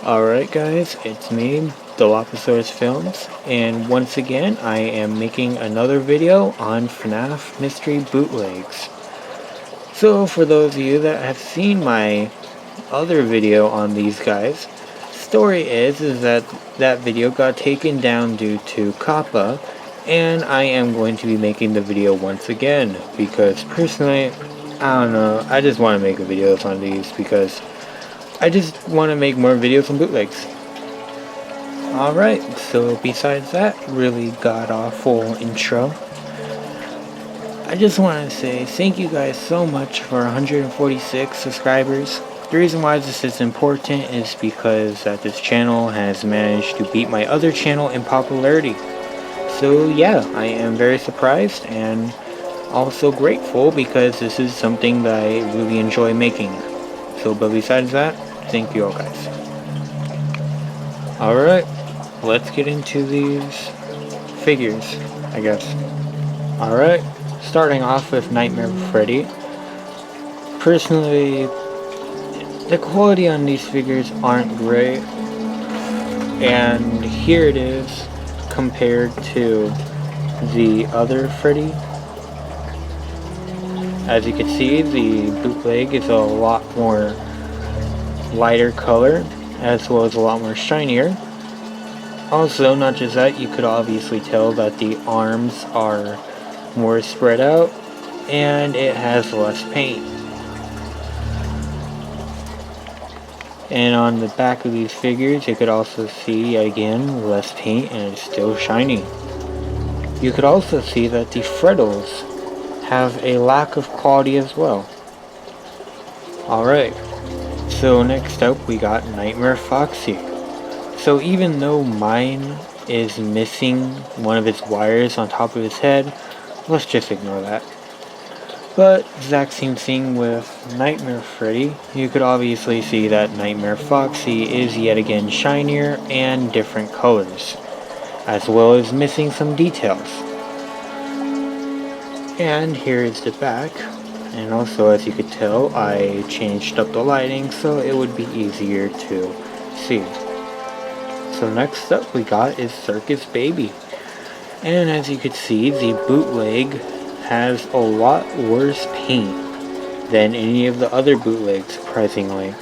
Alright guys, it's me, Dilophosaurus Films, and once again I am making another video on Fnaf Mystery Bootlegs. So for those of you that have seen my other video on these guys, story is that that video got taken down due to COPPA, and I am going to be making the video once again, because personally, I don't know, I just want to make a video on these because I just want to make more videos on bootlegs. Alright, so besides that really god-awful intro, I just want to say thank you guys so much for 146 subscribers. The reason why this is important is because that this channel has managed to beat my other channel in popularity. So yeah, I am very surprised and also grateful because this is something that I really enjoy making. So, but besides that, thank you all guys. Alright, let's get into these figures, I guess. Alright, starting off with Nightmare Freddy. Personally, the quality on these figures aren't great. And here it is compared to the other Freddy. As you can see, the bootleg is a lot more lighter color, as well as a lot more shinier. Also, not just that, you could obviously tell that the arms are more spread out, and it has less paint. And on the back of these figures, you could also see, again, less paint, and it's still shiny. You could also see that the frettles have a lack of quality as well. Alright, so next up we got Nightmare Foxy. So even though mine is missing one of its wires on top of his head, let's just ignore that. But exact same thing with Nightmare Freddy. You could obviously see that Nightmare Foxy is yet again shinier and different colors, as well as missing some details. And here is the back, and also as you could tell I changed up the lighting so it would be easier to see. So next up we got is Circus Baby, and as you could see the bootleg has a lot worse paint than any of the other bootlegs, surprisingly.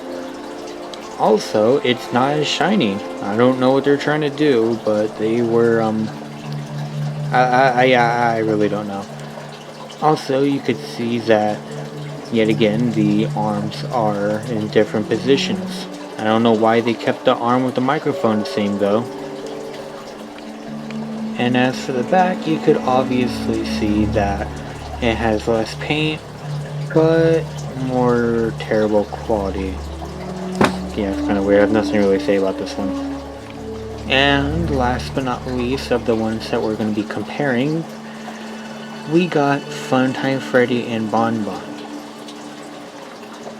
Also, it's not as shiny. I don't know what they're trying to do, but they were I really don't know. Also, you could see that, yet again, the arms are in different positions. I don't know why they kept the arm with the microphone the same though. And as for the back, you could obviously see that it has less paint, but more terrible quality. Yeah, it's kind of weird. I have nothing to really say about this one. And last but not least of the ones that we're going to be comparing, we got Funtime Freddy and Bon Bon.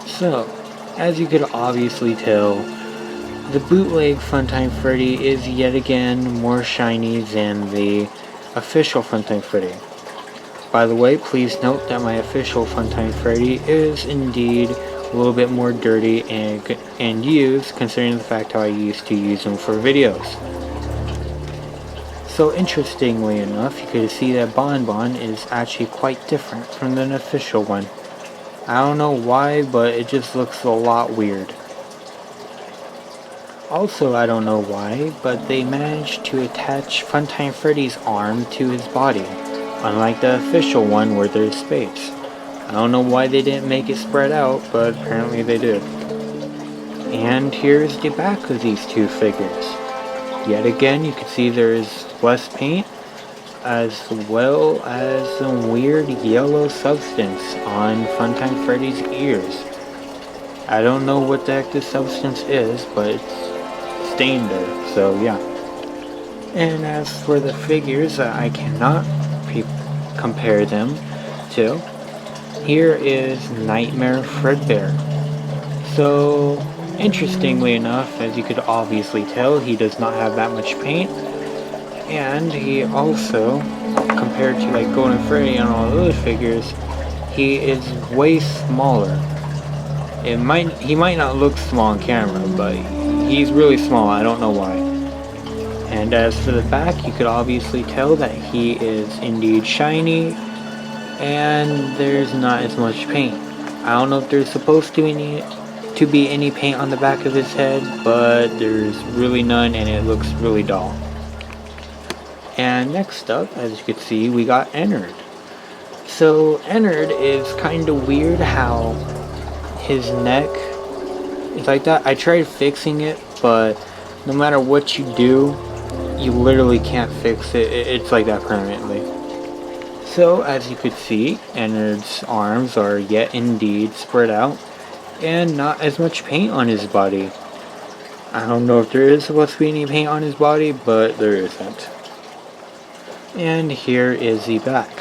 So, as you could obviously tell, the bootleg Funtime Freddy is yet again more shiny than the official Funtime Freddy. By the way, please note that my official Funtime Freddy is indeed a little bit more dirty and used, considering the fact how I used to use them for videos. So interestingly enough, you could see that Bon Bon is actually quite different from the official one. I don't know why, but it just looks a lot weird. Also, I don't know why, but they managed to attach Funtime Freddy's arm to his body, unlike the official one where there's space. I don't know why they didn't make it spread out, but apparently they did. And here's the back of these two figures. Yet again, you can see there's less paint, as well as some weird yellow substance on Funtime Freddy's ears. I don't know what the heck this substance is, but it's stained there, so yeah. And as for the figures that I cannot compare them to, here is Nightmare Fredbear. So, interestingly enough, as you could obviously tell, he does not have that much paint. And he also, compared to like Golden Freddy and all those figures, he is way smaller. He might not look small on camera, but he's really small, I don't know why. And as for the back, you could obviously tell that he is indeed shiny, and there's not as much paint. I don't know if there's supposed to be any paint on the back of his head, but there's really none, and it looks really dull. And next up, as you can see, we got Ennard. So Ennard is kind of weird how his neck is like that. I tried fixing it, but no matter what you do, you literally can't fix it. It's like that permanently. So as you could see, Ennard's arms are yet indeed spread out, and not as much paint on his body. I don't know if there is supposed to be any paint on his body, but there isn't. And here is the back.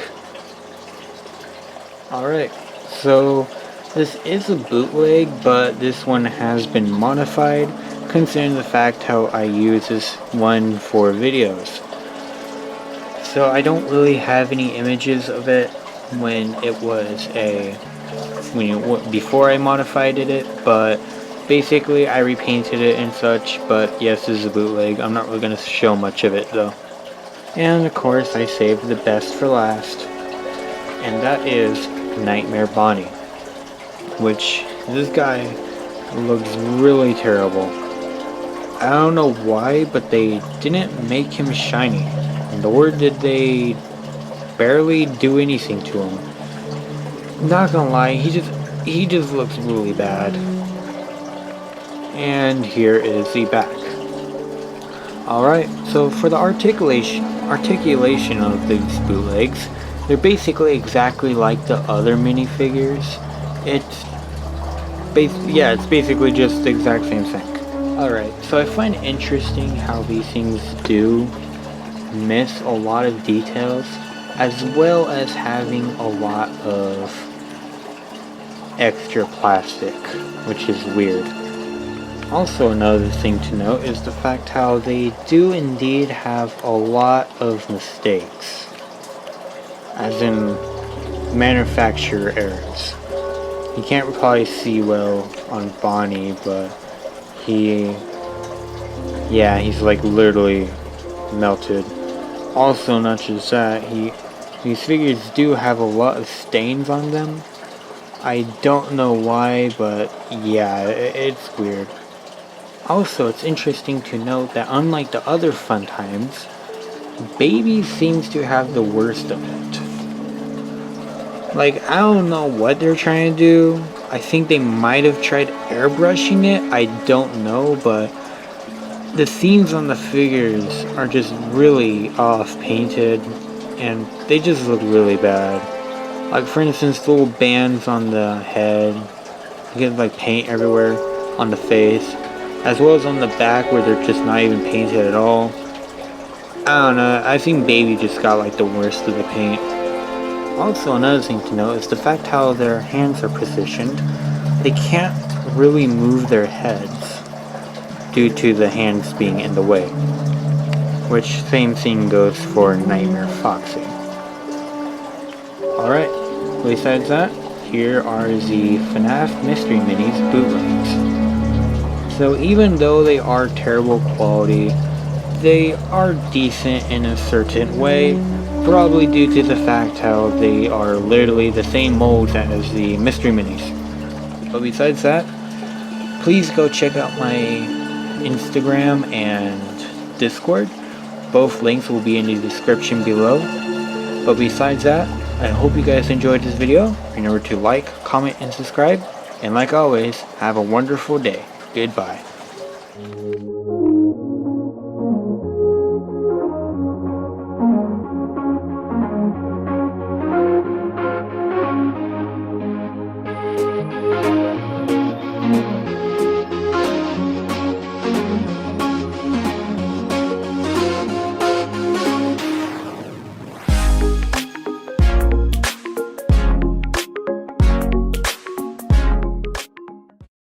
Alright, so this is a bootleg, but this one has been modified, considering the fact how I use this one for videos. So I don't really have any images of it when it was before I modified it, but basically I repainted it and such. But yes, this is a bootleg. I'm not really going to show much of it though. And of course I saved the best for last, and that is Nightmare Bonnie, which this guy looks really terrible. I don't know why, but they didn't make him shiny, nor did they barely do anything to him. Not gonna lie, he just looks really bad. And here is the back. Alright, so for the articulation of these bootlegs, they're basically exactly like the other minifigures. It's basically just the exact same thing. Alright, so I find it interesting how these things do miss a lot of details, as well as having a lot of extra plastic, which is weird. Also, another thing to note is the fact how they do indeed have a lot of mistakes, as in manufacturer errors. You can't probably see well on Bonnie, but he's like literally melted. Also, not just that, these figures do have a lot of stains on them. I don't know why, but yeah, it's weird. Also, it's interesting to note that unlike the other fun times, Baby seems to have the worst of it. Like, I don't know what they're trying to do. I think they might have tried airbrushing it, I don't know, but the scenes on the figures are just really off painted, and they just look really bad. Like, for instance, little bands on the head, you get like paint everywhere on the face, as well as on the back where they're just not even painted at all. I don't know, I think Baby just got like the worst of the paint. Also, another thing to note is the fact how their hands are positioned. They can't really move their heads due to the hands being in the way. Which same thing goes for Nightmare Foxy. Alright, besides that, here are the Fnaf Mystery Minis bootlegs. So even though they are terrible quality, they are decent in a certain way, probably due to the fact how they are literally the same molds as the Mystery Minis. But besides that, please go check out my Instagram and Discord. Both links will be in the description below. But besides that, I hope you guys enjoyed this video. Remember to like, comment, and subscribe. And like always, have a wonderful day. Goodbye.